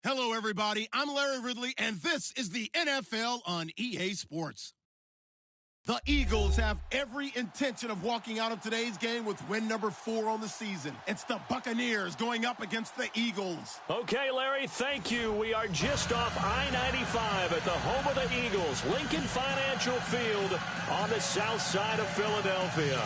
Hello, everybody. I'm Larry Ridley, and this is the NFL on EA Sports. The Eagles have every intention of walking out of today's game with win number 4 on the season. It's the Buccaneers going up against the Eagles. Okay, Larry, thank you. We are just off I-95 at the home of the Eagles, Lincoln Financial Field on the south side of Philadelphia.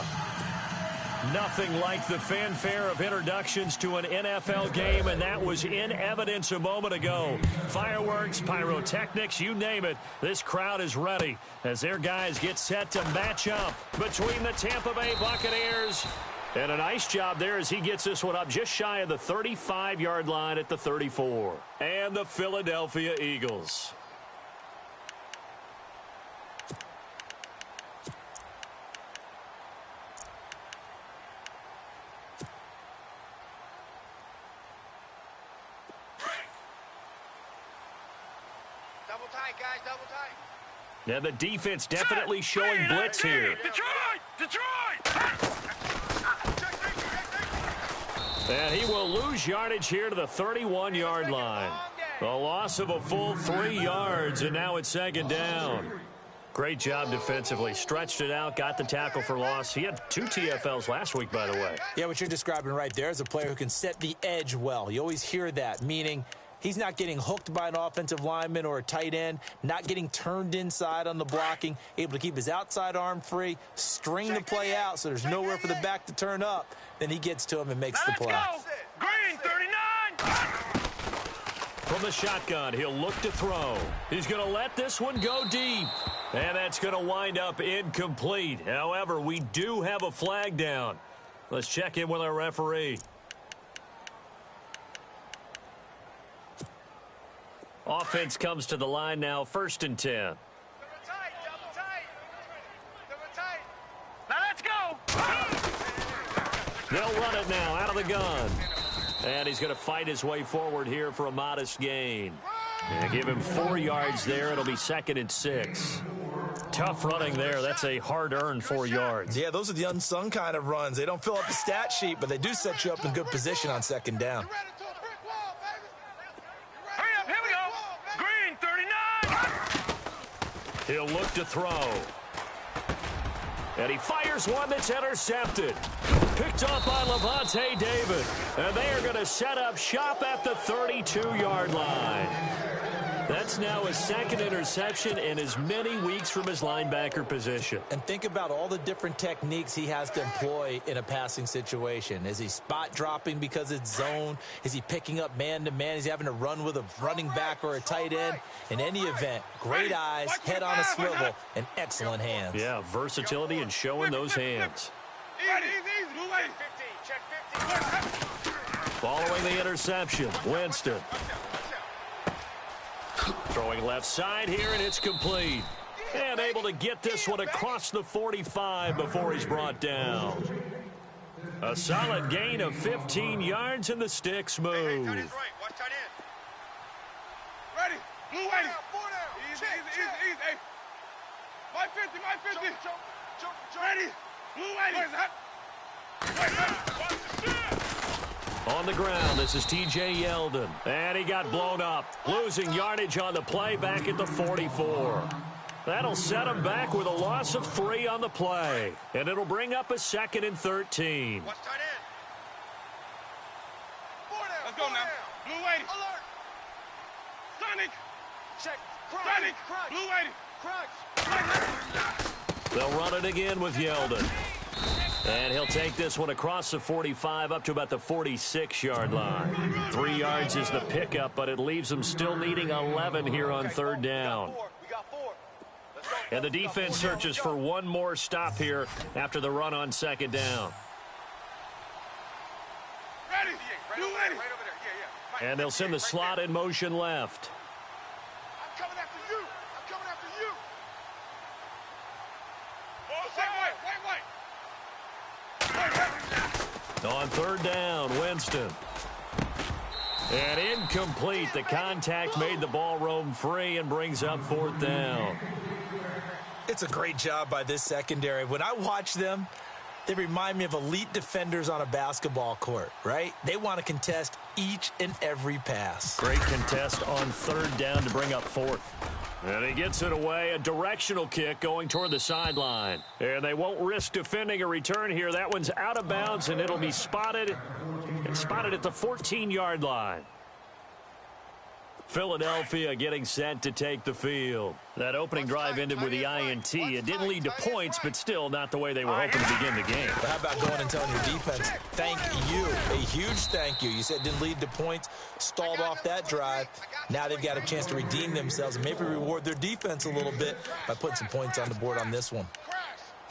Nothing like the fanfare of introductions to an NFL game, and that was in evidence a moment ago. Fireworks, pyrotechnics, you name it. This crowd is ready as their guys get set to match up between the Tampa Bay Buccaneers. And a nice job there as he gets this one up just shy of the 35-yard line at the 34. And the Philadelphia Eagles. Double tight, guys, double tight. Now the defense definitely showing blitz here. Detroit! And he will lose yardage here to the 31-yard line. A loss of a full 3 yards, and now it's second down. Great job defensively. Stretched it out, got the tackle for loss. He had 2 TFLs last week, by the way. Yeah, what you're describing right there is a player who can set the edge well. You always hear that, meaning he's not getting hooked by an offensive lineman or a tight end, not getting turned inside on the blocking, able to keep his outside arm free, string the play out so there's nowhere for the back to turn up. Then he gets to him and makes the play. Let's go! Green, 39! From the shotgun, he'll look to throw. He's going to let this one go deep. And that's going to wind up incomplete. However, we do have a flag down. Let's check in with our referee. Offense comes to the line now, 1st and 10. Double tight. Now let's go! They'll run it now out of the gun. And he's going to fight his way forward here for a modest gain. And give him 4 yards there. It'll be 2nd and 6. Tough running there. That's a hard-earned 4 yards. Yeah, those are the unsung kind of runs. They don't fill up the stat sheet, but they do set you up in good position on 2nd down. Hurry up, here we go! Green, 39! He'll look to throw. And he fires one that's intercepted. Picked off by Levante David. And they are going to set up shop at the 32-yard line. That's now his 2nd interception in as many weeks from his linebacker position. And think about all the different techniques he has to employ in a passing situation. Is he spot dropping because it's zone? Is he picking up man-to-man? Is he having to run with a running back or a tight end? In any event, great eyes, head on a swivel, and excellent hands. Yeah, versatility and showing those hands. Easy. Blue 15, check 15. Following the interception, Winston. Throwing left side here, and it's complete. And able to get this one across the 45 before he's brought down. A solid gain of 15 yards, and the sticks move. Tight end's right. Watch tight end. Ready. Blue 80. Easy. Hey. My 50. Jump. Ready. Blue 80. Where's that? On the ground, this is T.J. Yeldon. And he got blown up. Losing yardage on the play back at the 44. That'll set him back with a loss of 3 on the play. And it'll bring up a 2nd and 13. Watch tight end. Let's go now. Blue 80. Alert. Sonic. Check. Sonic. Blue 80. They'll run it again with Yeldon. And he'll take this one across the 45 up to about the 46-yard line. 3 yards is the pickup, but it leaves them still needing 11 here on 3rd down. We got 4. And the defense searches for one more stop here after the run on 2nd down. Ready. Blue 80. Right over there. And they'll send the slot in motion left. I'm coming after you. On 3rd down, Winston. And incomplete. The contact made the ball roam free and brings up 4th down. It's a great job by this secondary. When I watch them, They remind me of elite defenders on a basketball court, right? They want to contest each and every pass. Great contest on third down to bring up fourth. And he gets it away, a directional kick going toward the sideline. And they won't risk defending a return here. That one's out of bounds, and it'll be spotted at the 14-yard line. Philadelphia getting set to take the field. That opening drive ended with the INT. It didn't lead to points, but still not the way they were hoping to begin the game. But how about going and telling your defense, thank you, a huge thank you. You said it didn't lead to points, stalled off that drive. Now they've got a chance to redeem themselves and maybe reward their defense a little bit by putting some points on the board on this one.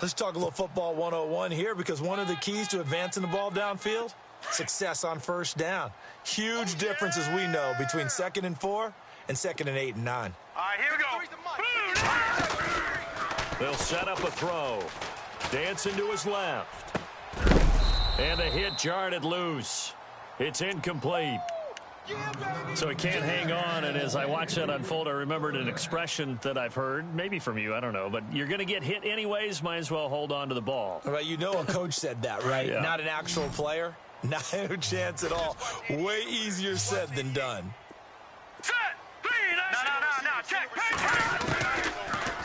Let's talk a little football 101 here, because one of the keys to advancing the ball downfield, success on first down. Huge difference, as we know, between 2nd and 4 and 2nd and 8 and 9. All right, here we go. They'll set up a throw. Dancing to his left. And the hit jarred it loose. It's incomplete. So he can't hang on, and as I watch that unfold, I remembered an expression that I've heard, maybe from you, I don't know, but you're going to get hit anyways, might as well hold on to the ball. Right, you know a coach said that, right? Yeah. Not an actual player. Not a chance at all. Way easier said than done. Set. 3, no. Check.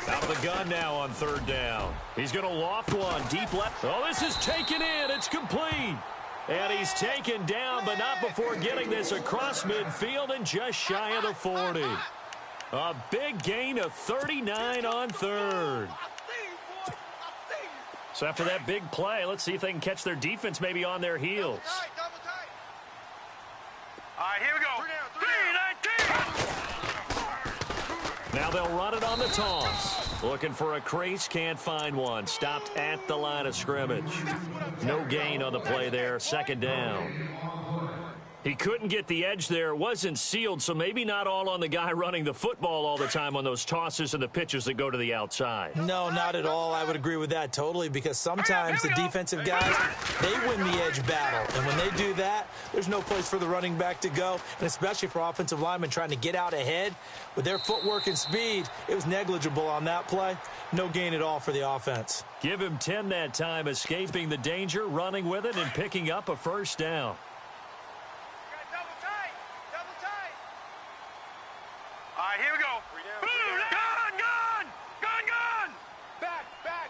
Out of the gun now on third down. He's going to loft one deep left. Oh, this is taken in. It's complete. And he's taken down, but not before getting this across midfield and just shy of the 40. A big gain of 39 on third. So after that big play, let's see if they can catch their defense maybe on their heels. All right, here we go. 3-19. Now they'll run it on the toss. Looking for a crease, can't find one. Stopped at the line of scrimmage. No gain on the play there, 2nd down. He couldn't get the edge there. It wasn't sealed, so maybe not all on the guy running the football all the time on those tosses and the pitches that go to the outside. No, not at all. I would agree with that totally, because sometimes the defensive guys, they win the edge battle. And when they do that, there's no place for the running back to go, and especially for offensive linemen trying to get out ahead. With their footwork and speed, it was negligible on that play. No gain at all for the offense. Give him 10 that time, escaping the danger, running with it, and picking up a first down. All right, here we go. Gun. Back.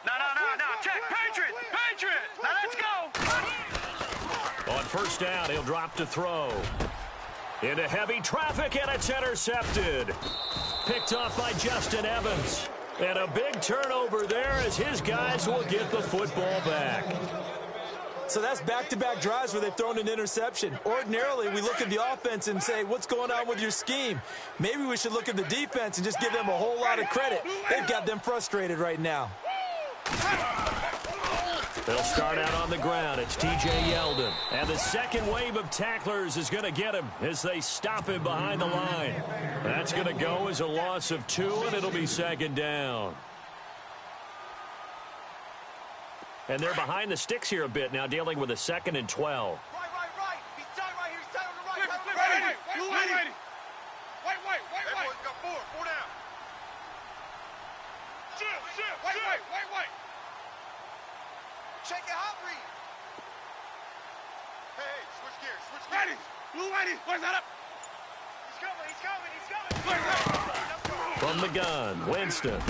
No. Check. Patriot. Now let's go. On first down, he'll drop to throw. Into heavy traffic, and it's intercepted. Picked off by Justin Evans. And a big turnover there as his guys will get the football back. So that's back-to-back drives where they've thrown an interception. Ordinarily, we look at the offense and say, what's going on with your scheme? Maybe we should look at the defense and just give them a whole lot of credit. They've got them frustrated right now. They'll start out on the ground. It's T.J. Yeldon. And the second wave of tacklers is going to get him as they stop him behind the line. That's going to go as a loss of 2, and it'll be 2nd down. And they're behind the sticks here a bit now, dealing with a 2nd and 12. Right. He's tight right here. He's tight on the right. Ready. White. Everyone's got 4 down. Shift. White. Check it out, Reed. Hey, switch gears. Ready. Blue Whitey. Where's that up? He's coming. From the gun, Winston.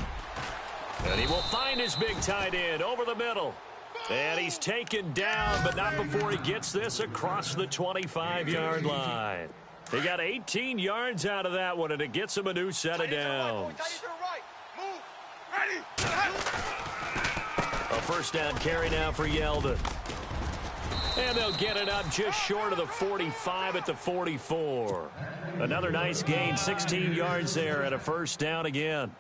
And he will find his big tight end over the middle. And he's taken down, but not before he gets this across the 25-yard line. He got 18 yards out of that one, and it gets him a new set of downs. A first down carry now for Yeldon. And they'll get it up just short of the 45 at the 44. Another nice gain, 16 yards there, and a first down again.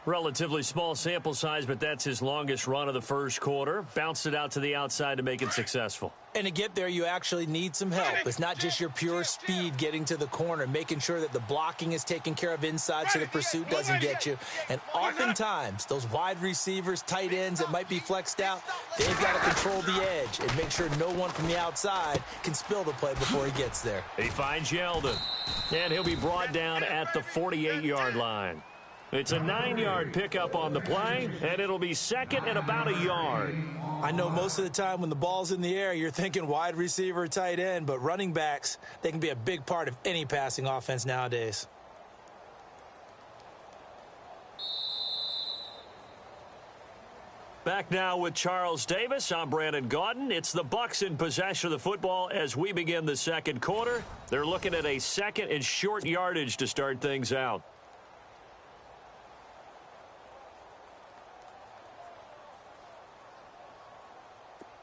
Relatively small sample size, but that's his longest run of the first quarter. Bounced it out to the outside to make it successful. And to get there, you actually need some help. It's not just your pure speed getting to the corner, making sure that the blocking is taken care of inside so the pursuit doesn't get you. And oftentimes, those wide receivers, tight ends that might be flexed out, they've got to control the edge and make sure no one from the outside can spill the play before he gets there. He finds Yeldon, and he'll be brought down at the 48-yard line. It's a 9-yard pickup on the play, and it'll be second and about a yard. I know most of the time when the ball's in the air, you're thinking wide receiver, tight end, but running backs, they can be a big part of any passing offense nowadays. Back now with Charles Davis. I'm Brandon Gaudin. It's the Bucs in possession of the football as we begin the second quarter. They're looking at a second and short yardage to start things out.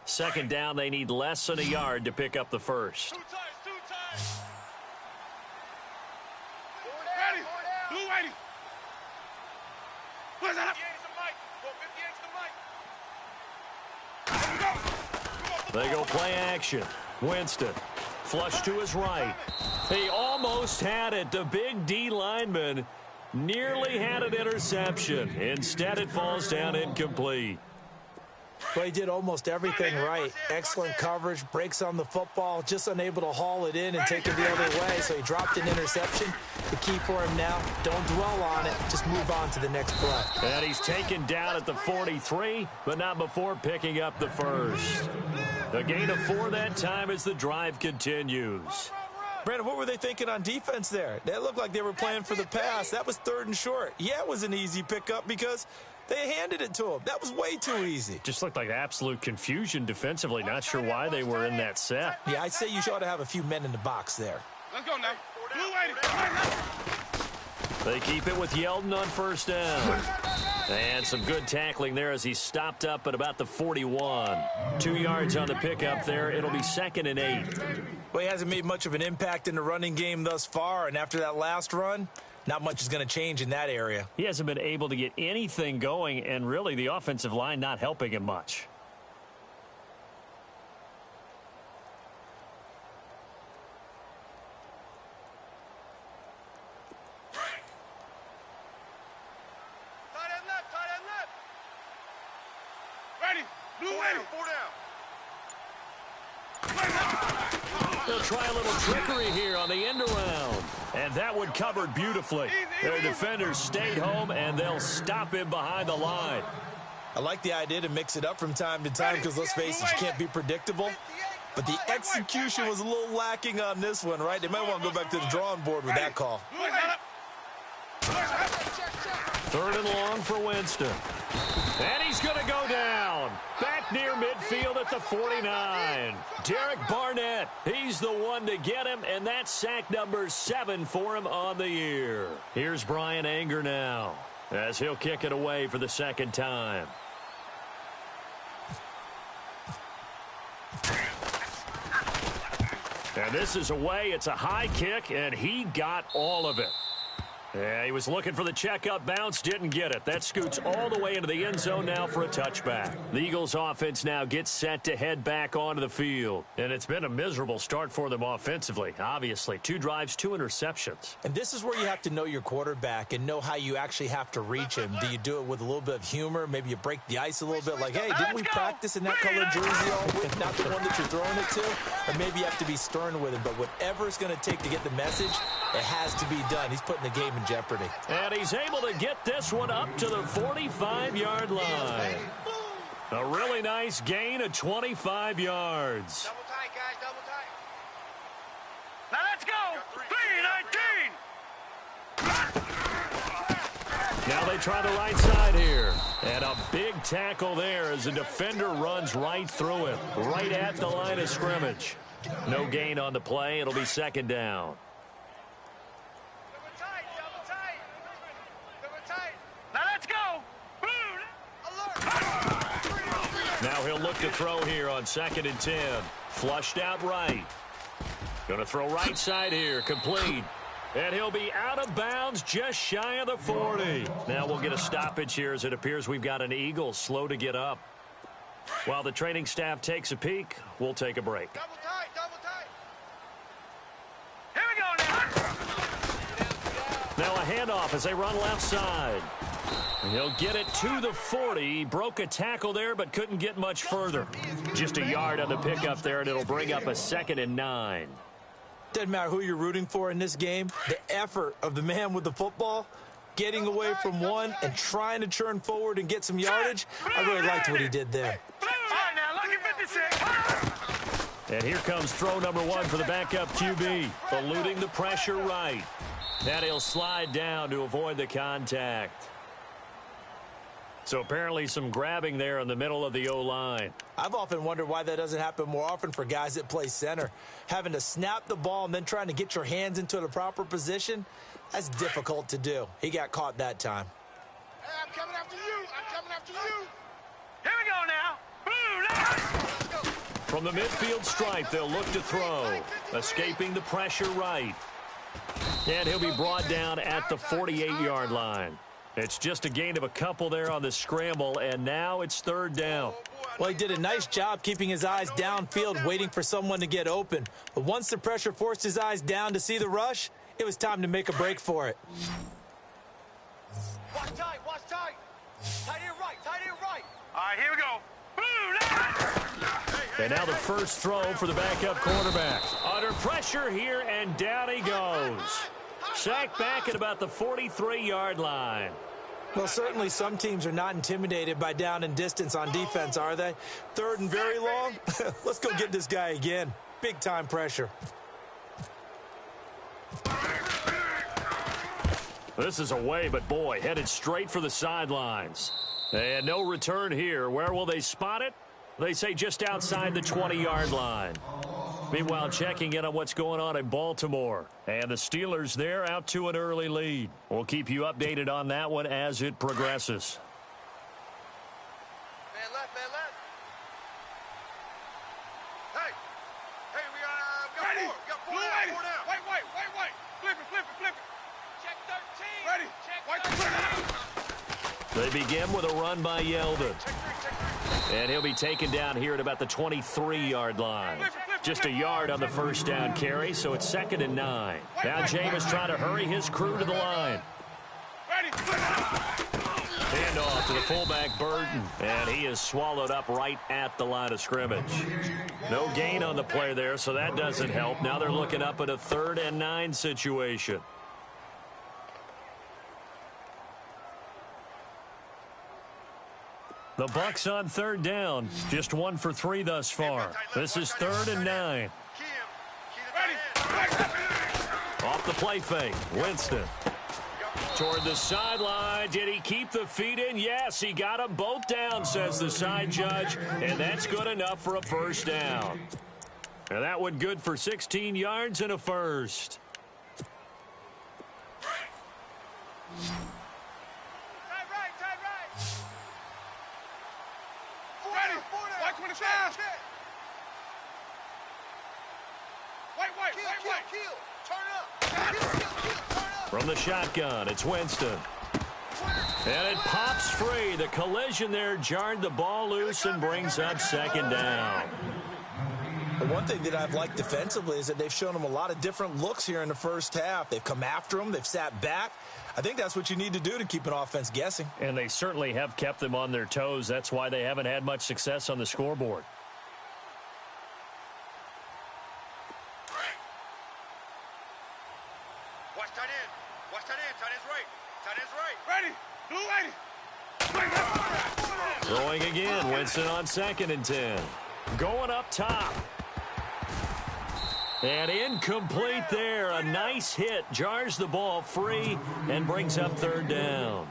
Second down, they need less than a yard to pick up the first. Two times. Ready. Blue 80. Where's that? 58's the mic. They go play action. Winston, flush to his right. He almost had it. The big D lineman nearly had an interception. Instead, it falls down incomplete. Well, he did almost everything right. Excellent coverage, breaks on the football, just unable to haul it in and take it the other way, so he dropped an interception. The key for him now, don't dwell on it, just move on to the next play. And he's taken down at the 43, but not before picking up the first. A gain of 4 that time as the drive continues. Brandon, what were they thinking on defense there? They looked like they were playing for the pass. That was 3rd and short. Yeah, it was an easy pickup because they handed it to him. That was way too easy. Just looked like absolute confusion defensively. Not sure why they were in that set. Yeah, I'd say you ought to have a few men in the box there. Let's go now. Blue 80. They keep it with Yeldon on first down. And some good tackling there as he stopped up at about the 41. 2 yards on the pickup there. It'll be second and 8. Well, he hasn't made much of an impact in the running game thus far, and after that last run, not much is going to change in that area. He hasn't been able to get anything going, and really the offensive line not helping him much. Tight end left. Ready. Blue 80. 4 down. They'll try a little trickery here on the end around. And that one covered beautifully. Their defenders stayed home, and they'll stop him behind the line. I like the idea to mix it up from time to time because, let's face it, you can't be predictable. But the execution was a little lacking on this one, right? They might want to go back to the drawing board with that call. 3rd and long for Winston. And he's going to go down. Back near midfield at the 49. Derek Barnett, he's the one to get him, and that's sack number 7 for him on the year. Here's Brian Anger now as he'll kick it away for the second time. And this is away. It's a high kick, and he got all of it. Yeah, he was looking for the checkup bounce, didn't get it. That scoots all the way into the end zone now for a touchback. The Eagles offense now gets set to head back onto the field. And it's been a miserable start for them offensively, obviously. 2 drives, 2 interceptions. And this is where you have to know your quarterback and know how you actually have to reach him. Do you do it with a little bit of humor? Maybe you break the ice a little bit like, hey, didn't we practice in that colored jersey all week? Not the one that you're throwing it to? Or maybe you have to be stern with him. But whatever it's going to take to get the message, it has to be done. He's putting the game in jeopardy. And he's able to get this one up to the 45-yard line. A really nice gain of 25 yards. Double tight, guys. Double tight. Now let's go. 3-19. Now they try the right side here. And a big tackle there as the defender runs right through him, right at the line of scrimmage. No gain on the play. It'll be second down. Now he'll look to throw here on 2nd and 10. Flushed out right. Going to throw right side here. Complete. And he'll be out of bounds just shy of the 40. Now we'll get a stoppage here as it appears we've got an Eagle slow to get up. While the training staff takes a peek, we'll take a break. Double tight, double tight. Here we go now. Now a handoff as they run left side. He'll get it to the 40. Broke a tackle there, but couldn't get much further. Just a yard on the pickup there, and it'll bring up a 2nd and 9. Doesn't matter who you're rooting for in this game. The effort of the man with the football, getting away from one and trying to turn forward and get some yardage. I really liked what he did there. And here comes throw number one for the backup QB, eluding the pressure right. And he'll slide down to avoid the contact. So apparently some grabbing there in the middle of the O-line. I've often wondered why that doesn't happen more often for guys that play center. Having to snap the ball and then trying to get your hands into the proper position, that's difficult to do. He got caught that time. Hey, I'm coming after you. I'm coming after you. Here we go now. Boom. From the midfield stripe, they'll look to throw. Escaping the pressure right. And he'll be brought down at the 48-yard line. It's just a gain of a couple there on the scramble, and now it's third down. Well, he did a nice job keeping his eyes downfield, waiting for someone to get open. But once the pressure forced his eyes down to see the rush, it was time to make a break for it. Watch tight, watch tight. Tight end right, tight end right. All right, here we go. Boom. And now the first throw for the backup quarterback. Under pressure here, and down he goes. Sacked back at about the 43-yard line. Well, certainly some teams are not intimidated by down and distance on defense, are they? Third and very long? Let's go get this guy again. Big-time pressure. This is away, but boy, headed straight for the sidelines. And no return here. Where will they spot it? They say just outside the 20-yard line. Meanwhile, checking in on what's going on in Baltimore. And the Steelers there out to an early lead. We'll keep you updated on that one as it progresses. Man left, man left. Hey, we got ready. Four. We got four down, four down. Wait. Flip it. Check 13. Ready. Check 13. They begin with a run by Yeldon. Check three. And he'll be taken down here at about the 23-yard line. Just a yard on the first down carry, so it's 2nd and 9. Now Jameis trying to hurry his crew to the line. Ready. Hand off to the fullback, Burton. And he is swallowed up right at the line of scrimmage. No gain on the play there, so that doesn't help. Now they're looking up at a 3rd and 9 situation. The Bucs on 3rd down. Just 1 for 3 thus far. This is 3rd and 9. Off the play fake. Winston. Toward the sideline. Did he keep the feet in? Yes, he got them both down, says the side judge. And that's good enough for a first down. And that one good for 16 yards and a first. From the shotgun, it's Winston. And it pops free. The collision there jarred the ball loose and brings up 2nd down. The one thing that I've liked defensively is that they've shown him a lot of different looks here in the first half. They've come after him. They've sat back. I think that's what you need to do to keep an offense guessing. And they certainly have kept them on their toes. That's why they haven't had much success on the scoreboard. Watch tight end. Tight end's right. Ready. Throwing again. Winston on 2nd and 10. Going up top. And incomplete there. A nice hit. Jars the ball free and brings up 3rd down.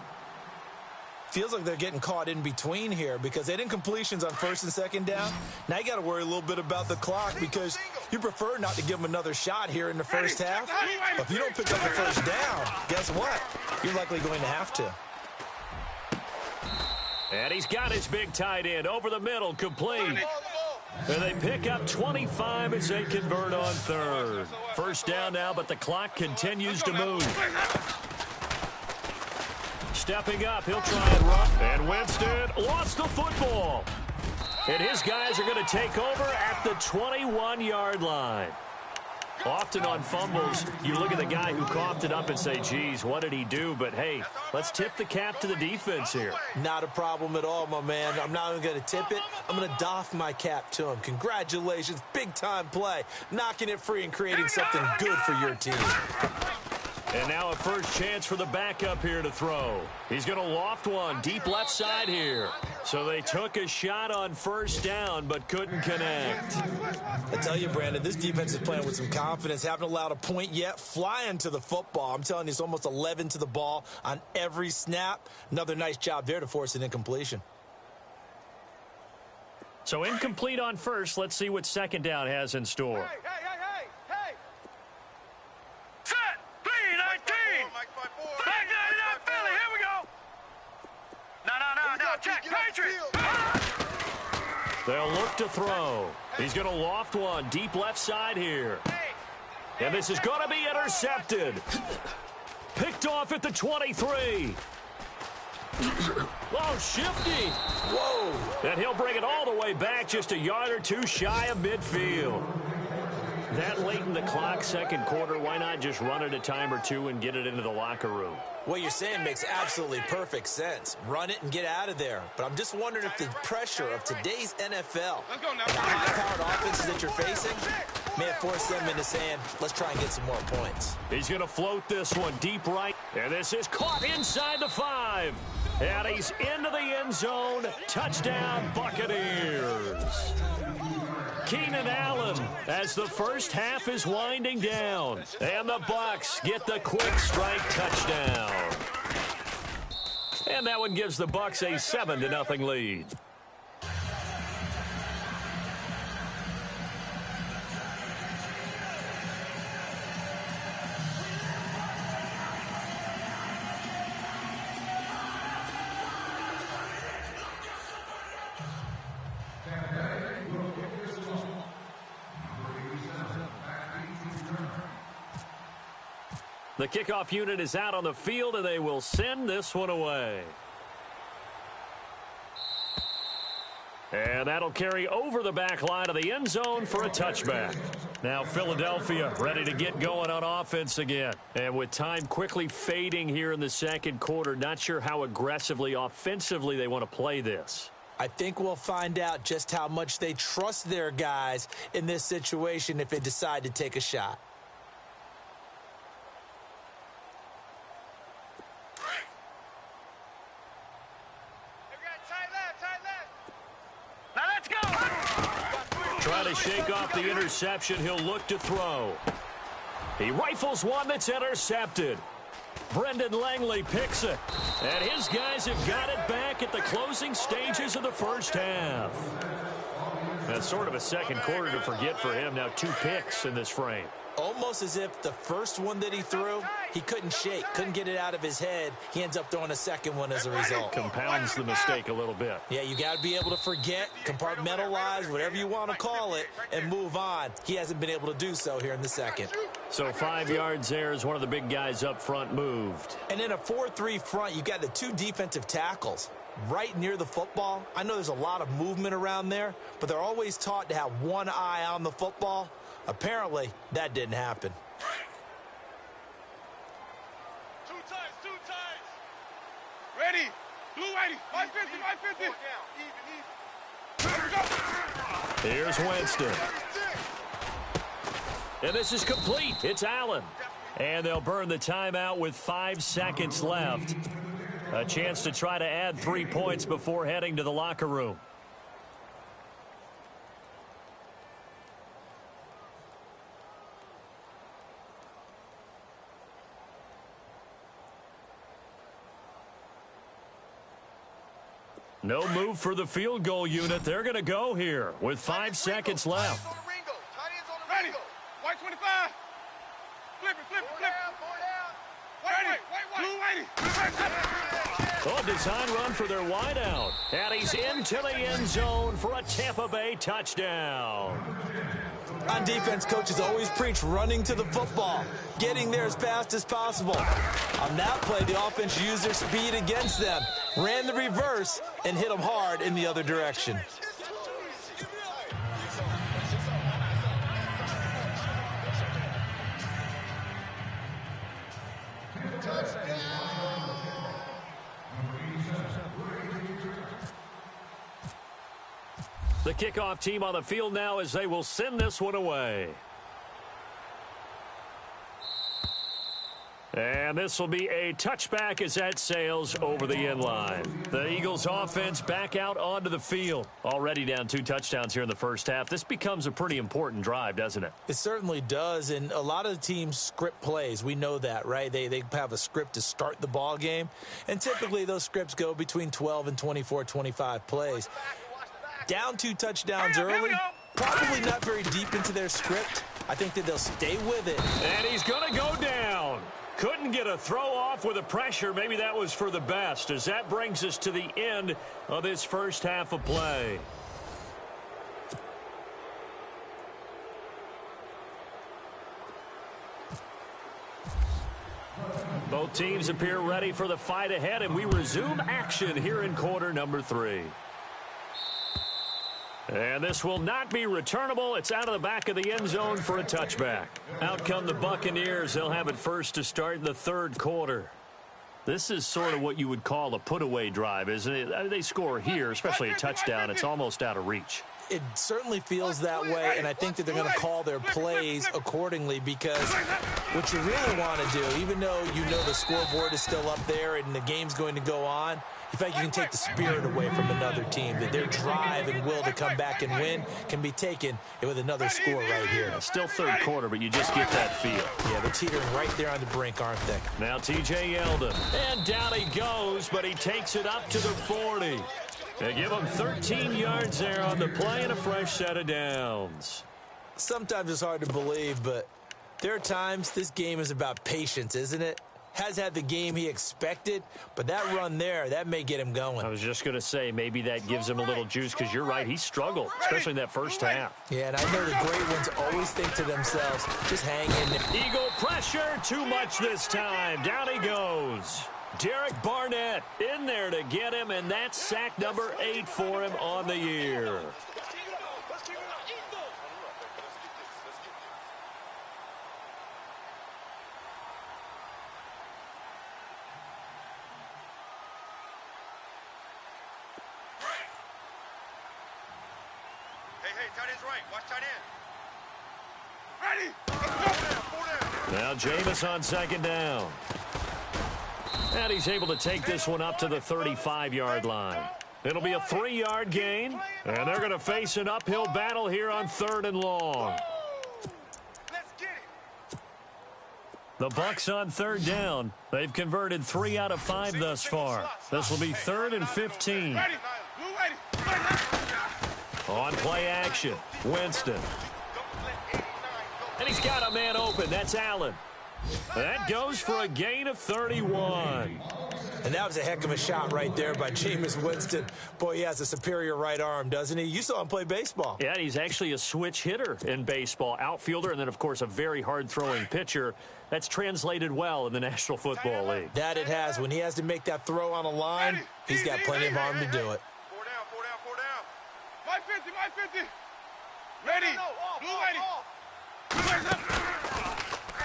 Feels like they're getting caught in between here because they didn't completions on 1st and 2nd down. Now you got to worry a little bit about the clock because you prefer not to give them another shot here in the first half. But if you don't pick up the first down, guess what? You're likely going to have to. And he's got his big tight end over the middle, complete. And they pick up 25 as they convert on 3rd. First down now, but the clock continues to move. Stepping up, he'll try and run. And Winston lost the football. And his guys are going to take over at the 21-yard line. Often on fumbles, you look at the guy who coughed it up and say, geez, what did he do? But, hey, let's tip the cap to the defense here. Not a problem at all, my man. I'm not even going to tip it. I'm going to doff my cap to him. Congratulations. Big-time play. Knocking it free and creating something good for your team. And now a first chance for the backup here to throw. He's going to loft one deep left side here. So they took a shot on first down but couldn't connect. I tell you, Brandon, this defense is playing with some confidence. Haven't allowed a point yet. Flying to the football. I'm telling you, it's almost 11 to the ball on every snap. Another nice job there to force an incompletion. So incomplete on first. Let's see what second down has in store. Hey! Set! B-19! Back 99 Philly, here we go! No, check, Patriot! They'll look to throw. He's going to loft one deep left side here. And this is going to be intercepted. Picked off at the 23. Oh, shifty. Whoa. And he'll bring it all the way back just a yard or two shy of midfield. That late in the clock, second quarter, why not just run it a time or two and get it into the locker room? What you're saying makes absolutely perfect sense. Run it and get out of there. But I'm just wondering if the pressure of today's NFL and the high-powered offenses that you're facing may have forced them into saying, let's try and get some more points. He's going to float this one deep right. And this is caught inside the 5. And he's into the end zone. Touchdown, Buccaneers. Keenan Allen as the first half is winding down. And the Bucs get the quick strike touchdown. And that one gives the Bucs a 7-0 lead. The kickoff unit is out on the field, and they will send this one away. And that'll carry over the back line of the end zone for a touchback. Now Philadelphia ready to get going on offense again. And with time quickly fading here in the second quarter, not sure how aggressively, offensively they want to play this. I think we'll find out just how much they trust their guys in this situation if they decide to take a shot. Trying to shake off the interception. He'll look to throw. He rifles one that's intercepted. Brendan Langley picks it. And his guys have got it back at the closing stages of the first half. That's sort of a second quarter to forget for him. Now 2 picks in this frame. Almost as if the first one that he threw, he couldn't shake, couldn't get it out of his head. He ends up throwing a second one as a result. Compounds the mistake a little bit. Yeah, you got to be able to forget, compartmentalize, whatever you want to call it, and move on. He hasn't been able to do so here in the second. So 5 yards there as one of the big guys up front moved. And in a 4-3 front, you got the 2 defensive tackles right near the football. I know there's a lot of movement around there, but they're always taught to have one eye on the football. Apparently, that didn't happen. Two times. Ready. Blue 80. 550. Even. Here's Winston. And this is complete. It's Allen. And they'll burn the timeout with 5 seconds left. A chance to try to add 3 points before heading to the locker room. No move for the field goal unit. They're going to go here with 5 seconds left. Ready. White 25. Flip it. White. Oh, design run for their wideout. And he's into the end zone for a Tampa Bay touchdown. On defense, coaches always preach running to the football, getting there as fast as possible. On that play, the offense used their speed against them, ran the reverse, and hit them hard in the other direction. The kickoff team on the field now as they will send this one away. And this will be a touchback as that sails over the end line. The Eagles offense back out onto the field. Already down 2 touchdowns here in the first half. This becomes a pretty important drive, doesn't it? It certainly does, and a lot of the teams script plays. We know that, right? They have a script to start the ball game, and typically those scripts go between 12 and 24, 25 plays. Down 2 touchdowns early, probably not very deep into their script. I think that they'll stay with it. And he's going to go down. Couldn't get a throw off with the pressure. Maybe that was for the best, as that brings us to the end of this first half of play. Both teams appear ready for the fight ahead, and we resume action here in quarter number 3. And this will not be returnable. It's out of the back of the end zone for a touchback. Out come the Buccaneers. They'll have it first to start in the third quarter. This is sort of what you would call a put-away drive, isn't it? I mean, they score here, especially a touchdown. It's almost out of reach. It certainly feels that way, and I think that they're going to call their plays accordingly, because what you really want to do, even though you know the scoreboard is still up there and the game's going to go on, in fact, you can take the spirit away from another team, that their drive and will to come back and win can be taken with another score right here. Still third quarter, but you just get that feel. Yeah, they're teetering right there on the brink, aren't they? Now T.J. Yeldon, and down he goes, but he takes it up to the 40. They give him 13 yards there on the play and a fresh set of downs. Sometimes it's hard to believe, but there are times this game is about patience, isn't it? Has had the game he expected, but that run there, that may get him going. I was just going to say, maybe that gives him a little juice, because you're right, he struggled, especially in that first half. Yeah, and I know the great ones always think to themselves, just hang in there. Eagle pressure, too much this time. Down he goes. Derek Barnett in there to get him, and that's sack number 8 for him on the year. Hey, tight end's right. Watch tight end. Ready? Now Jameis on second down. And he's able to take this one up to the 35-yard line. It'll be a 3-yard gain, and they're going to face an uphill battle here on 3rd and long. Let's get it. The Bucs on 3rd down. They've converted 3 out of 5 thus far. This will be 3rd and 15. Ready. Blue ready. On play action, Winston. And he's got a man open. That's Allen. That goes for a gain of 31. And that was a heck of a shot right there by Jameis Winston. Boy, he has a superior right arm, doesn't he? You saw him play baseball. Yeah, he's actually a switch hitter in baseball. Outfielder, and then, of course, a very hard-throwing pitcher. That's translated well in the National Football League. That it has. When he has to make that throw on a line, he's got plenty of arm to do it. 4 down. My 50. Ready. Blue ready.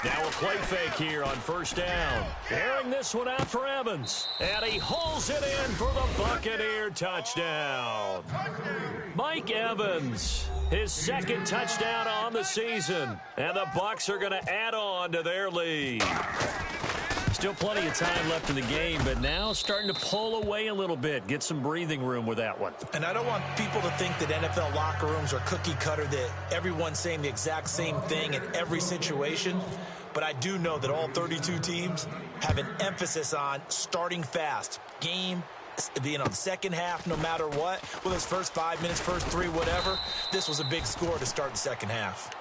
Now a play fake here on 1st down. Airing this one out for Evans. And he hauls it in for the Buccaneer touchdown. Mike Evans, his 2nd touchdown on the season. And the Bucs are going to add on to their lead. Still plenty of time left in the game, but now starting to pull away a little bit. Get some breathing room with that one. And I don't want people to think that NFL locker rooms are cookie cutter, that everyone's saying the exact same thing in every situation. But I do know that all 32 teams have an emphasis on starting fast. Game being on second half no matter what. Whether it's first 5 minutes, first 3, whatever. This was a big score to start the second half.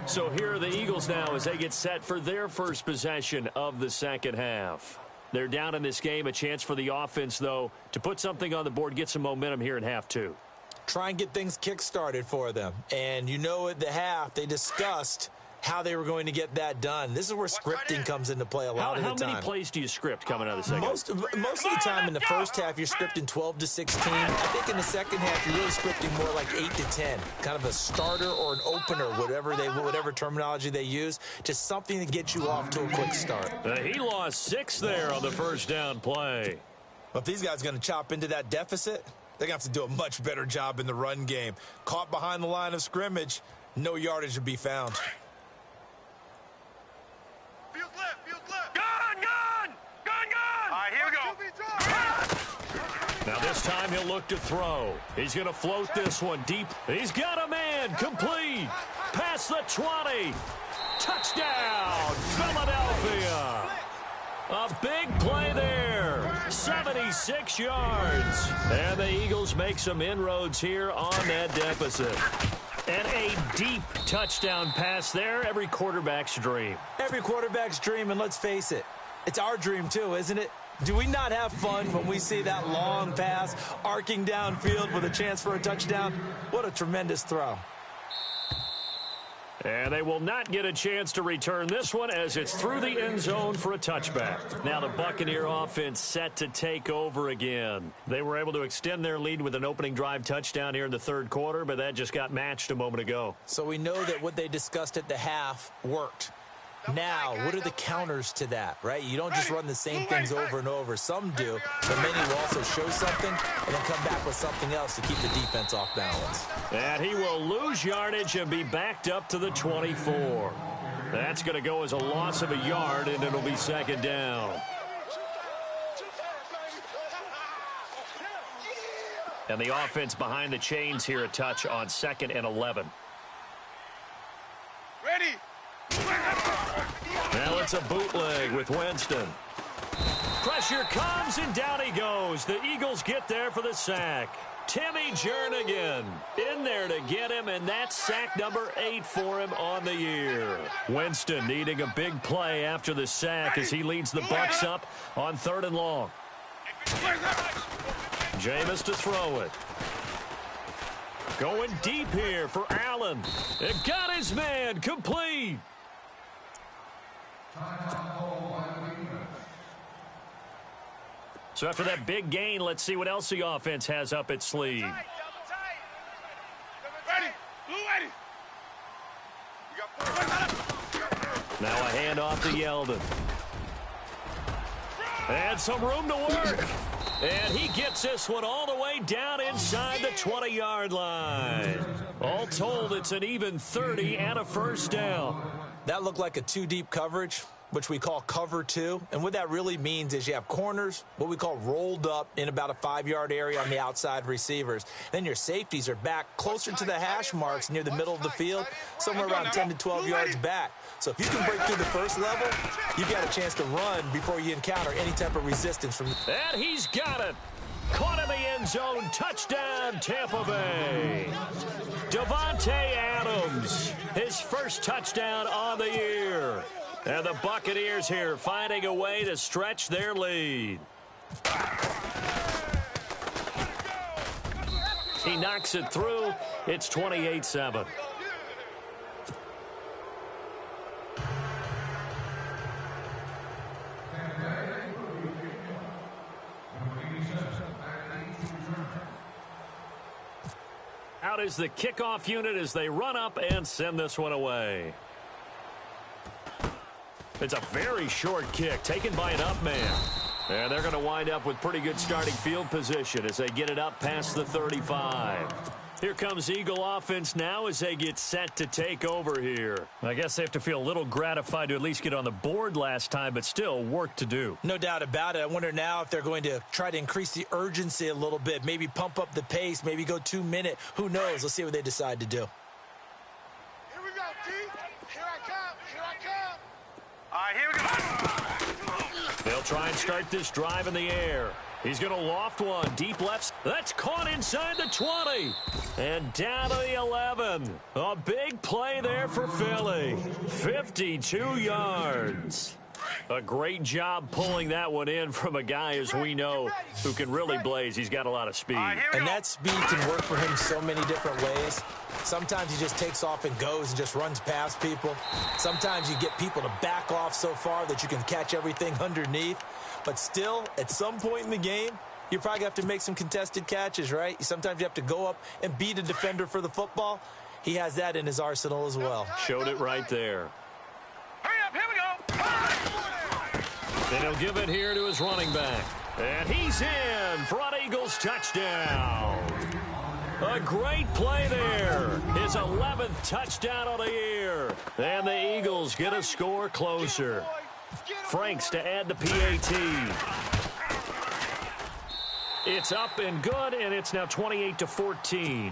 So here are the Eagles now as they get set for their first possession of the second half. They're down in this game. A chance for the offense, though, to put something on the board, get some momentum here in half 2. Try and get things kick-started for them. And you know at the half, they discussed how they were going to get that done. This is where scripting comes into play a lot of the time. How many plays do you script coming out of the second? Most of the time in the first half, you're scripting 12 to 16. I think in the second half, you're really scripting more like 8 to 10. Kind of a starter or an opener, whatever terminology they use. Just something to get you off to a quick start. He lost 6 there on the first down play. But if these guys are going to chop into that deficit, they're going to have to do a much better job in the run game. Caught behind the line of scrimmage, no yardage to be found. Field left. time he'll look to throw. He's going to float this one deep. He's got a man. Complete. Past the 20. Touchdown, Philadelphia. A big play there. 76 yards. And the Eagles make some inroads here on that deficit. And a deep touchdown pass there. Every quarterback's dream. Every quarterback's dream, and let's face it, it's our dream too, isn't it? Do we not have fun when we see that long pass arcing downfield with a chance for a touchdown? What a tremendous throw. And they will not get a chance to return this one as it's through the end zone for a touchback. Now the Buccaneer offense set to take over again. They were able to extend their lead with an opening drive touchdown here in the third quarter, but that just got matched a moment ago. So we know that what they discussed at the half worked. Now, what are the counters to that, right? You don't just run the same things over and over. Some do, but many will also show something and then come back with something else to keep the defense off balance. And he will lose yardage and be backed up to the 24. That's going to go as a loss of a yard, and it'll be second down. And the offense behind the chains here a touch on 2nd and 11. Ready. Now it's a bootleg with Winston. Pressure comes, and down he goes. The Eagles get there for the sack. Timmy Jernigan in there to get him, and that's sack number 8 for him on the year. Winston needing a big play after the sack as he leads the Bucs up on 3rd and long. Jameis to throw it. Going deep here for Allen. It got his man. Complete. So after that big gain, let's see what else the offense has up its sleeve. Ready. Blue ready. Now a handoff to Yeldon. And some room to work. And he gets this one all the way down inside the 20-yard line. All told, it's an even 30 and a first down. That looked like a 2-deep coverage, which we call cover 2. And what that really means is you have corners, what we call rolled up in about a 5-yard area on the outside receivers. Then your safeties are back closer to the hash marks near the middle of the field, somewhere around 10 to 12 yards back. So if you can break through the first level, you've got a chance to run before you encounter any type of resistance from. And he's got it. Caught in the end zone. Touchdown, Tampa Bay. Davante Adams, his first touchdown on the year. And the Buccaneers here finding a way to stretch their lead. He knocks it through. It's 28-7. Out is the kickoff unit as they run up and send this one away. It's a very short kick taken by an up man. And they're going to wind up with pretty good starting field position as they get it up past the 35. Here comes Eagle offense now as they get set to take over here. I guess they have to feel a little gratified to at least get on the board last time, but still work to do. No doubt about it. I wonder now if they're going to try to increase the urgency a little bit, maybe pump up the pace, maybe go 2-minute. Who knows? Let's see what they decide to do. Here we go, D. Here I come. Here I come. All right, here we go. They'll try and start this drive in the air. He's going to loft one. Deep left. That's caught inside the 20. And down to the 11. A big play there for Philly. 52 yards. A great job pulling that one in from a guy, as we know, who can really blaze. He's got a lot of speed. And that speed can work for him so many different ways. Sometimes he just takes off and goes and just runs past people. Sometimes you get people to back off so far that you can catch everything underneath. But still, at some point in the game, you're probably going to have to make some contested catches, right? Sometimes you have to go up and beat a defender for the football. He has that in his arsenal as well. Showed it right there. Hurry up, here we go. And he'll give it here to his running back. And he's in. Front Eagles touchdown. A great play there. His 11th touchdown of the year. And the Eagles get a score closer. Franks to add the PAT. It's up and good, and it's now 28-14.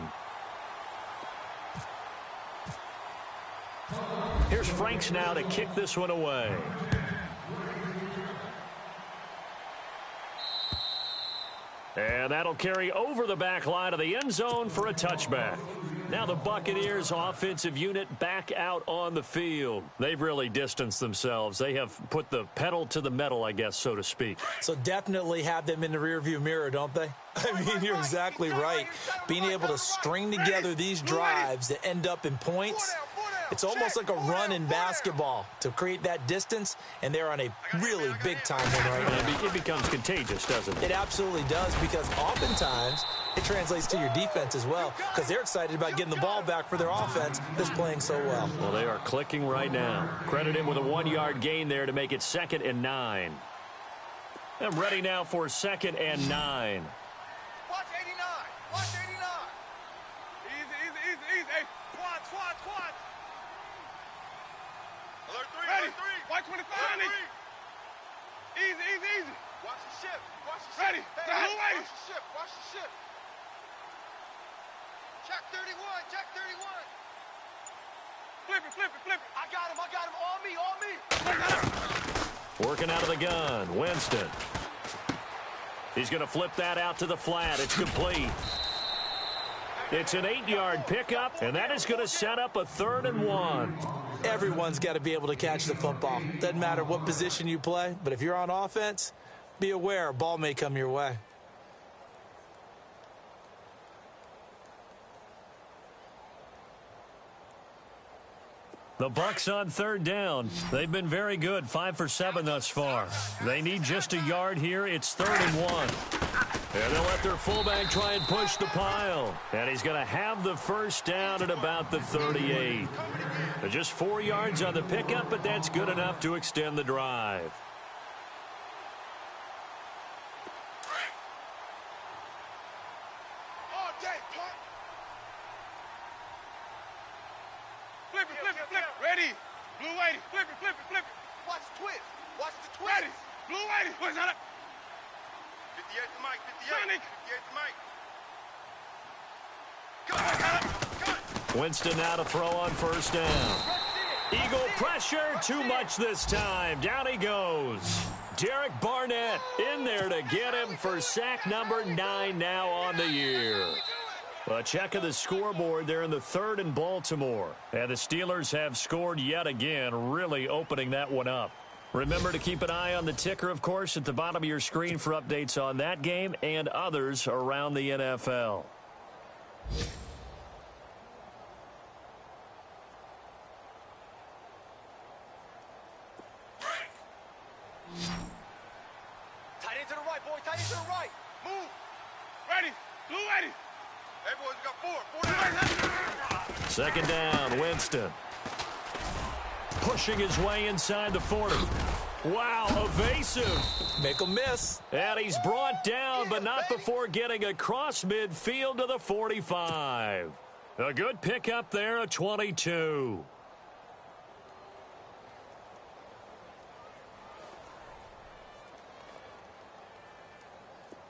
Here's Franks now to kick this one away. And that'll carry over the back line of the end zone for a touchback. Now the Buccaneers offensive unit back out on the field. They've really distanced themselves. They have put the pedal to the metal, I guess, so to speak. So definitely have them in the rearview mirror, don't they? I mean, you're exactly right. Being able to string together these drives that end up in points, it's almost like a run in basketball to create that distance, and they're on a really big-time one right now. It becomes contagious, doesn't it? It absolutely does, because oftentimes it translates to your defense as well, because they're excited about getting the ball back for their offense that's playing so well. Well, they are clicking right now. Credit him with a 1-yard gain there to make it 2nd and 9. I'm ready now for 2nd and 9. Watch 89. Watch 89. Easy. Hey, Squad. alert 3, Ready. alert 3. Watch 25. Easy. Watch the ship. Ready. Hey, Blue way. Watch the ship. Check 31. Flip it. I got him. On me. Working out of the gun, Winston. He's going to flip that out to the flat. It's complete. It's an 8-yard pickup, and that is going to set up a 3rd and 1. Everyone's got to be able to catch the football. Doesn't matter what position you play, but if you're on offense, be aware a ball may come your way. The Bucs on 3rd down. They've been very good, 5 for 7 thus far. They need just a yard here. It's 3rd and 1. And they'll let their fullback try and push the pile. And he's going to have the 1st down at about the 38. Just 4 yards on the pickup, but that's good enough to extend the drive. Flip it. Ready. Blue way. Flip it. Watch the twist. Ready. Blue way. What's that? 58 to Mike. Sonic. 58 to Mike. Cut. Winston now to throw on 1st down. Eagle pressure, too much this time. Down he goes. Derek Barnett in there to get him for sack number 9 now on the year. A check of the scoreboard there in the 3rd in Baltimore. And the Steelers have scored yet again, really opening that one up. Remember to keep an eye on the ticker, of course, at the bottom of your screen for updates on that game and others around the NFL. Tight end to the right, boy. Tight end to the right. Move. Ready. Blue ready. Hey, boys, we got 4. 2nd down, Winston. Pushing his way inside the 40. Wow, evasive. Make them miss. And he's brought down, but not before getting across midfield to the 45. A good pickup there, a 22.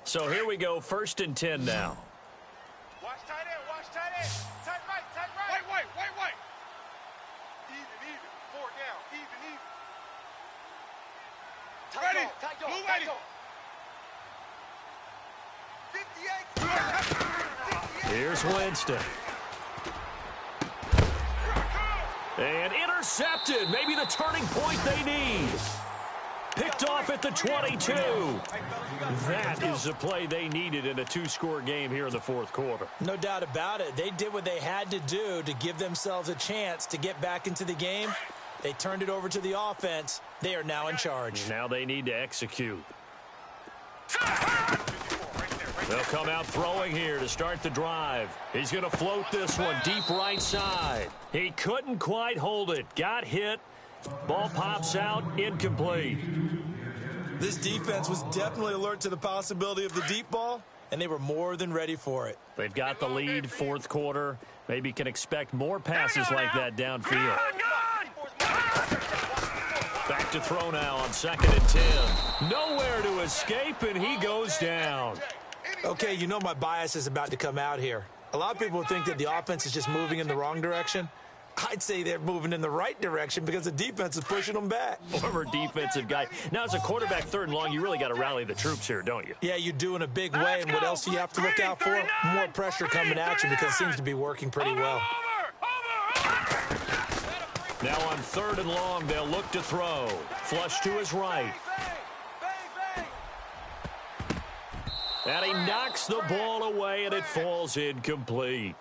So here we go, 1st and 10 now. Watch tight end. Tight right. White. Even. 4 down. Even. Ready. Tight dog. Blue ready. 58. Here's Winston. And intercepted. Maybe the turning point they need. Picked off at the 22. That is the play they needed in a 2-score game here in the 4th quarter. No doubt about it. They did what they had to do to give themselves a chance to get back into the game. They turned it over to the offense. They are now in charge. Now they need to execute. They'll come out throwing here to start the drive. He's going to float this one deep right side. He couldn't quite hold it. Got hit. Ball pops out, incomplete. This defense was definitely alert to the possibility of the deep ball, and they were more than ready for it. They've got the lead, 4th quarter. Maybe can expect more passes like that downfield. Back to throw now on 2nd and 10. Nowhere to escape, and he goes down. Okay, you know my bias is about to come out here. A lot of people think that the offense is just moving in the wrong direction. I'd say they're moving in the right direction because the defense is pushing them back. Former defensive guy. Now, as a quarterback, 3rd and long, you really got to rally the troops here, don't you? Yeah, you do in a big way. And what else do you have to look out for? More pressure coming at you because it seems to be working pretty well. Now on 3rd and long, they'll look to throw. Flush to his right. And he knocks the ball away, and it falls incomplete.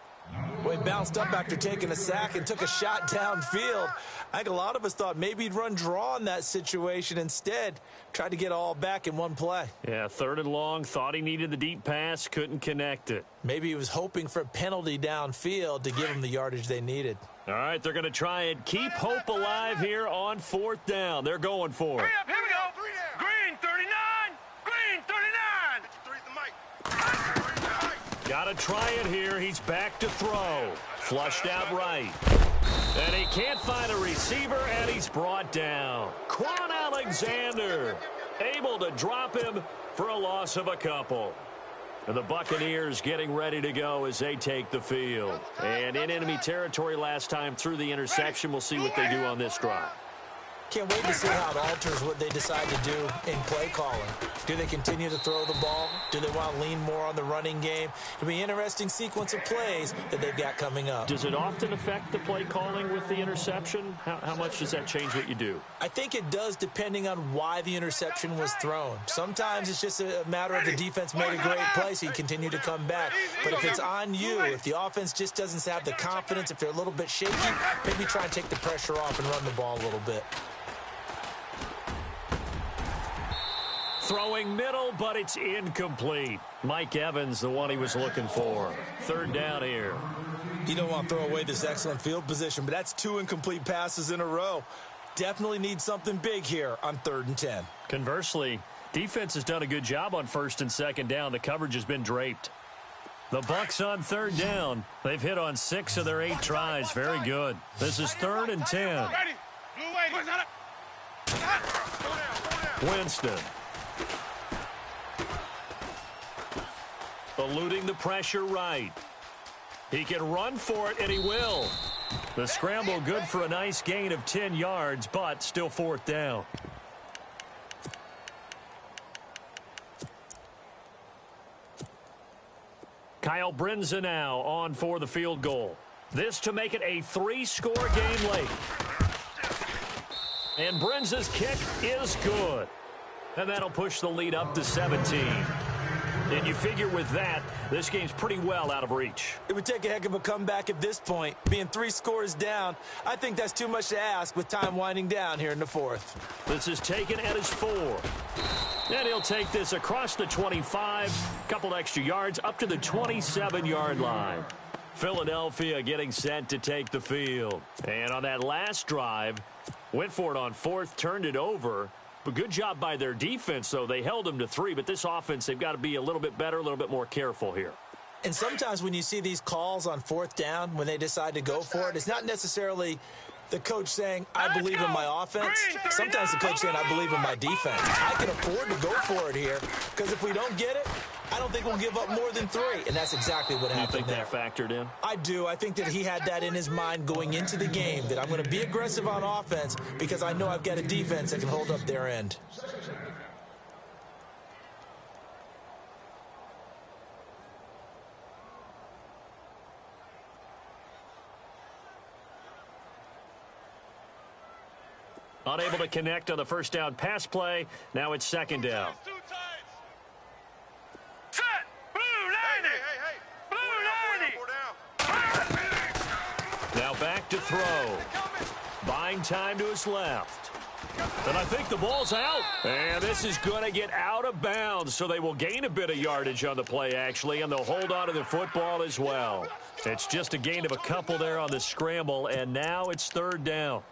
Well, he bounced up after taking a sack and took a shot downfield. I think a lot of us thought maybe he'd run draw in that situation. Instead, tried to get all back in one play. Yeah, 3rd and long, thought he needed the deep pass, couldn't connect it. Maybe he was hoping for a penalty downfield to give him the yardage they needed. All right, they're going to try and keep hope alive here on 4th down. They're going for it. Here we go. Green 39. Green 39. 53's the mic. Got to try it here. He's back to throw. Flushed out right. And he can't find a receiver, and he's brought down. Quan Alexander able to drop him for a loss of a couple. And the Buccaneers getting ready to go as they take the field. And in enemy territory last time through the interception. We'll see what they do on this drive. Can't wait to see how it alters what they decide to do in play calling. Do they continue to throw the ball? Do they want to lean more on the running game? It'll be an interesting sequence of plays that they've got coming up. Does it often affect the play calling with the interception? How much does that change what you do? I think it does depending on why the interception was thrown. Sometimes it's just a matter of the defense made a great play, so you continue to come back. But if it's on you, if the offense just doesn't have the confidence, if they're a little bit shaky, maybe try and take the pressure off and run the ball a little bit. Throwing middle, but it's incomplete. Mike Evans, the one he was looking for. 3rd down here. You don't want to throw away this excellent field position, but that's 2 incomplete passes in a row. Definitely need something big here on 3rd and 10. Conversely, defense has done a good job on 1st and 2nd down. The coverage has been draped. The Bucs on 3rd down. They've hit on 6 of their 8 tries. Very good. This is 3rd and 10. Winston. Eluding the pressure right. He can run for it, and he will. The scramble good for a nice gain of 10 yards, but still 4th down. Kyle Brinza now on for the field goal. This to make it a 3-score game late. And Brinza's kick is good. And that'll push the lead up to 17. And you figure with that, this game's pretty well out of reach. It would take a heck of a comeback at this point. Being 3 scores down, I think that's too much to ask with time winding down here in the 4th. This is taken at his 4. And he'll take this across the 25, couple extra yards up to the 27-yard line. Philadelphia getting set to take the field. And on that last drive, went for it on 4th, turned it over. But good job by their defense, though. They held them to 3, but this offense, they've got to be a little bit better, a little bit more careful here. And sometimes when you see these calls on 4th down, when they decide to go for it, it's not necessarily the coach saying, I believe in my offense. Sometimes the coach saying, I believe in my defense. I can afford to go for it here, because if we don't get it, I don't think we'll give up more than 3. And that's exactly what happened. You think there. That factored in? I do. I think that he had that in his mind going into the game, that I'm going to be aggressive on offense because I know I've got a defense that can hold up their end. Unable to connect on the 1st down pass play. Now it's 2nd down. Set! Blue 90! Blue 90! Now back to throw. Buying time to his left. And I think the ball's out. And this is going to get out of bounds, so they will gain a bit of yardage on the play, actually, and they'll hold on to the football as well. It's just a gain of a couple there on the scramble, and now it's 3rd down.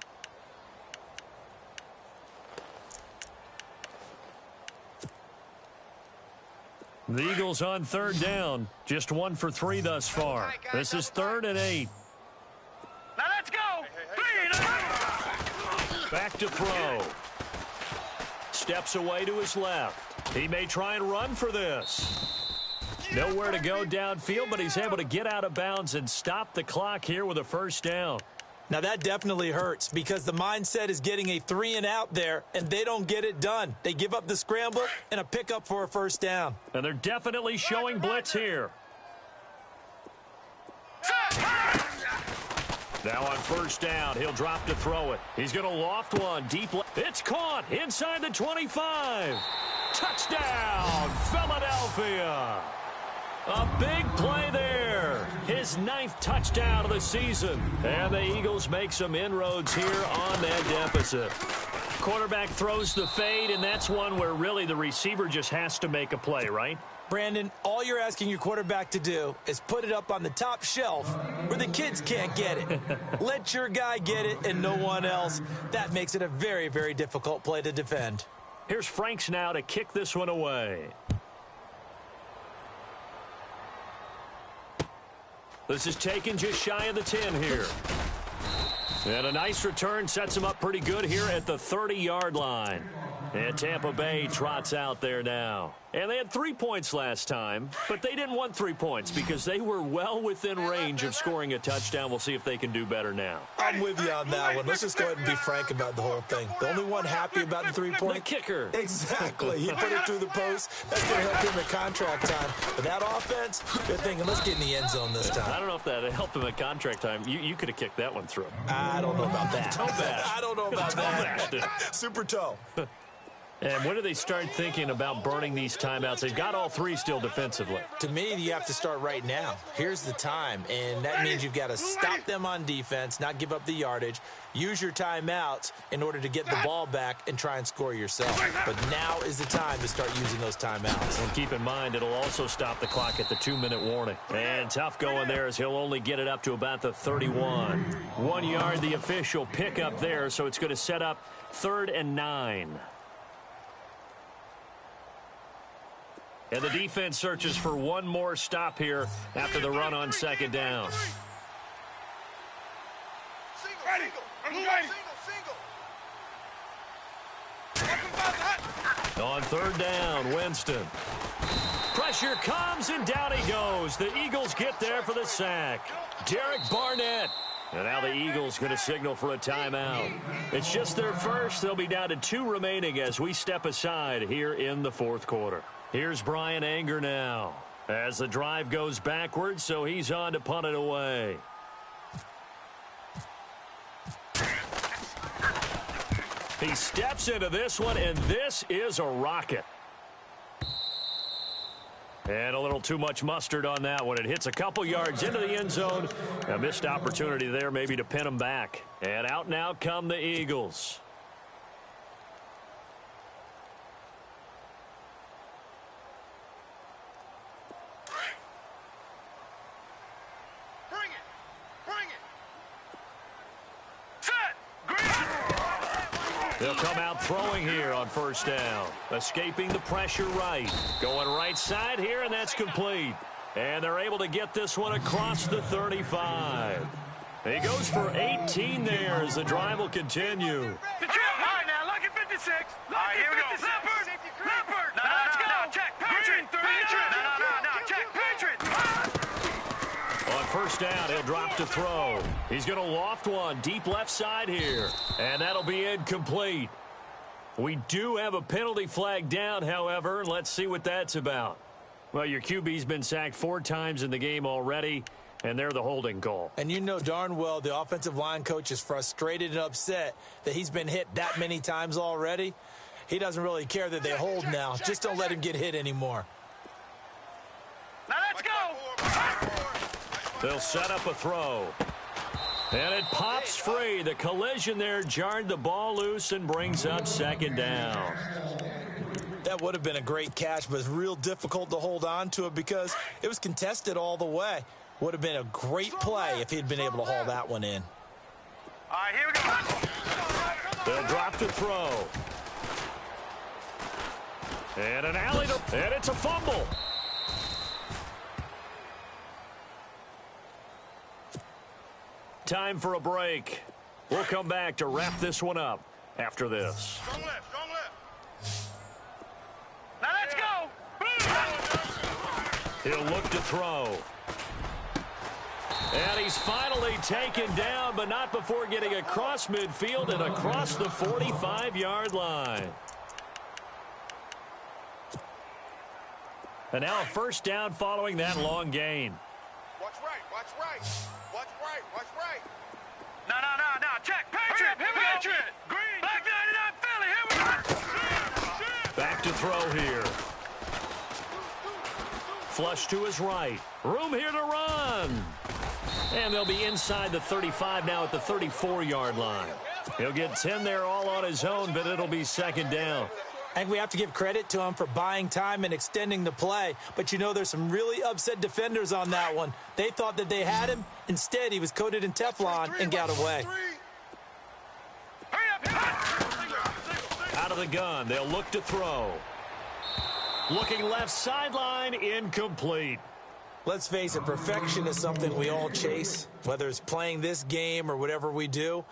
The Eagles on 3rd down. Just 1 for 3 thus far. This is 3rd and 8. Now let's go! Back to throw. Steps away to his left. He may try and run for this. Nowhere to go downfield, but he's able to get out of bounds and stop the clock here with a first down. Now, that definitely hurts because the mindset is getting a 3-and-out there, and they don't get it done. They give up the scramble and a pickup for a first down. And they're definitely showing blitz here. Now on first down, he'll drop to throw it. He's going to loft one deep. It's caught inside the 25. Touchdown, Philadelphia. A big play there. His 9th touchdown of the season. And the Eagles make some inroads here on that deficit. Quarterback throws the fade, and that's one where really the receiver just has to make a play, right? Brandon, all you're asking your quarterback to do is put it up on the top shelf where the kids can't get it. Let your guy get it and no one else. That makes it a very, very difficult play to defend. Here's Franks now to kick this one away. This is taken just shy of the 10 here. And a nice return sets him up pretty good here at the 30-yard line. And Tampa Bay trots out there now. And they had 3 points last time, but they didn't want 3 points because they were well within range of scoring a touchdown. We'll see if they can do better now. I'm with you on that one. Let's just go ahead and be frank about the whole thing. The only one happy about the 3-point? The kicker. Exactly. He put it through the post. That's going to help him at contract time. But that offense, they're thinking, let's get in the end zone this time. I don't know if that helped him at contract time. You could have kicked that one through. I don't know about that. Toe bash. I don't know about that. Super toe. And when do they start thinking about burning these timeouts? They've got all 3 still defensively. To me, you have to start right now. Here's the time, and that means you've got to stop them on defense, not give up the yardage, use your timeouts in order to get the ball back and try and score yourself. But now is the time to start using those timeouts. And keep in mind, it'll also stop the clock at the 2-minute warning. And tough going there as he'll only get it up to about the 31. 1 yard, the official pickup there, so it's going to set up 3rd and 9. And the defense searches for one more stop here after the run on 2nd down. On 3rd down, Winston. Pressure comes, and down he goes. The Eagles get there for the sack. Derek Barnett. And now the Eagles going to signal for a timeout. It's just their first. They'll be down to 2 remaining as we step aside here in the 4th quarter. Here's Brian Anger now as the drive goes backwards, so he's on to punt it away. He steps into this one, and this is a rocket. And a little too much mustard on that one. It hits a couple yards into the end zone. A missed opportunity there maybe to pin him back. And out now come the Eagles. They'll come out throwing here on 1st down. Escaping the pressure right. Going right side here, and that's complete. And they're able to get this one across the 35. He goes for 18 there as the drive will continue. The trip. All right, now, look at 56. All right, here we go. Leopard. No, let's go. Check. Patriot. No. Check. Patriot. On 1st down, he'll drop to throw. He's going to loft one deep left side here. And that'll be incomplete. We do have a penalty flag down, however. Let's see what that's about. Well, your QB's been sacked 4 times in the game already, and they're the holding call. And you know darn well the offensive line coach is frustrated and upset that he's been hit that many times already. He doesn't really care that they hold now. Just don't let him get hit anymore. Now let's go. They'll set up a throw. And it pops free. The collision there jarred the ball loose and brings up 2nd down. That would have been a great catch, but it's real difficult to hold on to it because it was contested all the way. Would have been a great play if he'd been able to haul that one in. All right, here we go. They'll drop the throw. And an alley, and it's a fumble. Time for a break. We'll come back to wrap this one up after this. Strong left. Now let's go. He'll look to throw. And he's finally taken down, but not before getting across midfield and across the 45-yard line. And now a first down following that long gain. Watch right, watch right. Watch right, watch right. No. Check. Patriot. Here we go. Patriot. Green. Black 99 Philly. Here we go. Back to throw here. Flush to his right. Room here to run. And they'll be inside the 35 now at the 34-yard line. He'll get 10 there all on his own, but it'll be second down. I think we have to give credit to him for buying time and extending the play. But, you know, there's some really upset defenders on that one. They thought that they had him. Instead, he was coated in Teflon and got away. Out of the gun, they'll look to throw. Looking left sideline, incomplete. Let's face it, perfection is something we all chase, whether it's playing this game or whatever we do.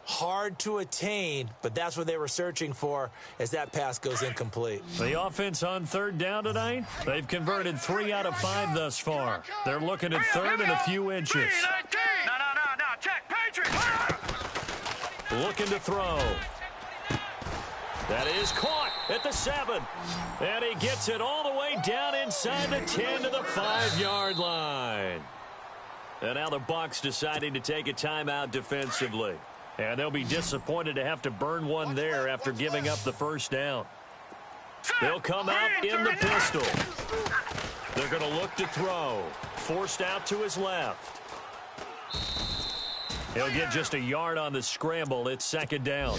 Hard to attain, but that's what they were searching for as that pass goes incomplete. The offense on third down tonight, they've converted 3 out of 5 thus far. They're looking at third and a few inches. No. Check. Patriot. Looking to throw. That is caught at the 7. And he gets it all the way down inside the 10 to the 5-yard line. And now the Bucs deciding to take a timeout defensively. And they'll be disappointed to have to burn one there after giving up the first down. They'll come out in the pistol. They're going to look to throw. Forced out to his left. He'll get just a yard on the scramble. It's second down.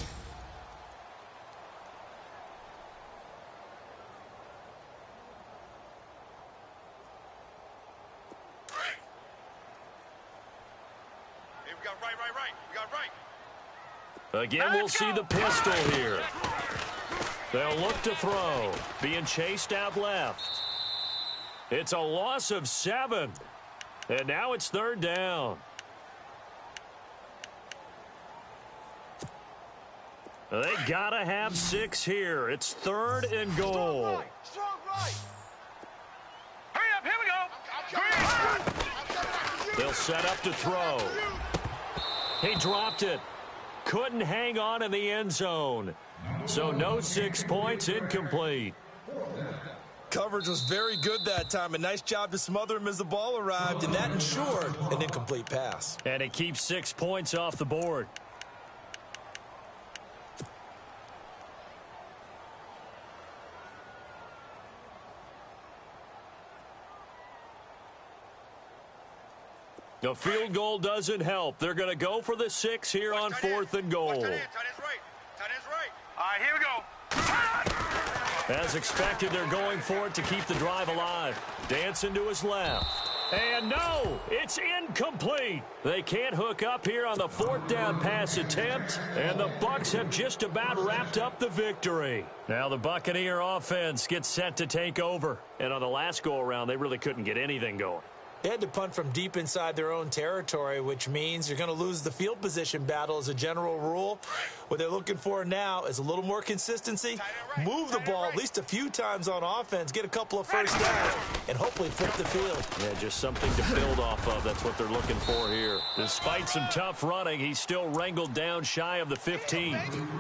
Again, we'll see the pistol here. They'll look to throw. Being chased out left. It's a loss of 7. And now it's third down. They gotta have 6 here. It's third and goal. Strong right. Hurry up. Here we go. They'll set up to throw. He dropped it. Couldn't hang on in the end zone. So no 6 points, incomplete. Coverage was very good that time. A nice job to smother him as the ball arrived, and that ensured an incomplete pass. And it keeps 6 points off the board. The field goal doesn't help. They're going to go for the 6 here on 4th and goal. Tight ends right. All right, here we go. As expected, they're going for it to keep the drive alive. Dancing to his left. And no, it's incomplete. They can't hook up here on the 4th down pass attempt, and the Bucs have just about wrapped up the victory. Now the Buccaneer offense gets set to take over. And on the last go-around, they really couldn't get anything going. They had to punt from deep inside their own territory, which means you're going to lose the field position battle as a general rule. What they're looking for now is a little more consistency, move the ball at least a few times on offense, get a couple of first downs, and hopefully flip the field. Yeah, just something to build off of. That's what they're looking for here. Despite some tough running, he's still wrangled down shy of the 15.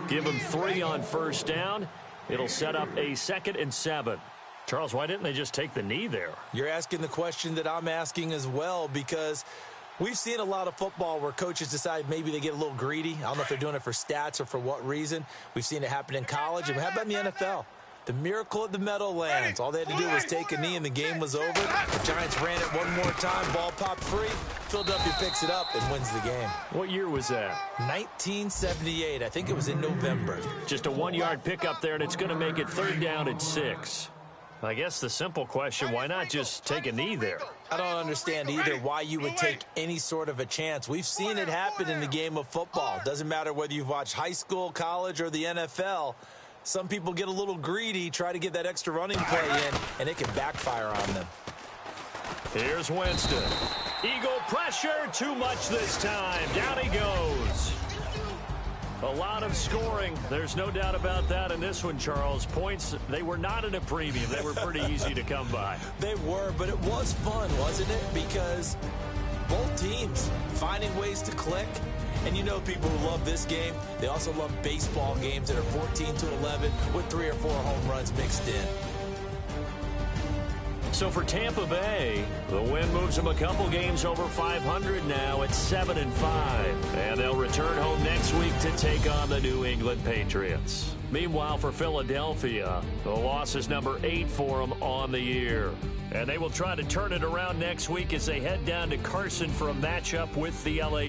Give him 3 on first down. It'll set up a 2nd and 7. Charles, why didn't they just take the knee there? You're asking the question that I'm asking as well, because we've seen a lot of football where coaches decide maybe they get a little greedy. I don't know if they're doing it for stats or for what reason. We've seen it happen in college. And how about in the NFL? The miracle at the Meadowlands. All they had to do was take a knee and the game was over. The Giants ran it one more time. Ball popped free. Philadelphia picks it up and wins the game. What year was that? 1978. I think it was in November. Just a 1-yard pickup there, and it's going to make it third down at 6. I guess the simple question, why not just take a knee there? I don't understand either why you would take any sort of a chance. We've seen it happen in the game of football. Doesn't matter whether you've watched high school, college, or the NFL. Some people get a little greedy, try to get that extra running play in, and it can backfire on them. Here's Winston. Eagle pressure, too much this time. Down he goes. A lot of scoring. There's no doubt about that in this one, Charles. Points, they were not at a premium. They were pretty easy to come by. They were, but it was fun, wasn't it? Because both teams finding ways to click. And you know people who love this game, they also love baseball games that are 14-11 with 3 or 4 home runs mixed in. So for Tampa Bay, the win moves them a couple games over 500 now at 7-5. And they'll return home next week to take on the New England Patriots. Meanwhile, for Philadelphia, the loss is number 8 for them on the year. And they will try to turn it around next week as they head down to Carson for a matchup with the LA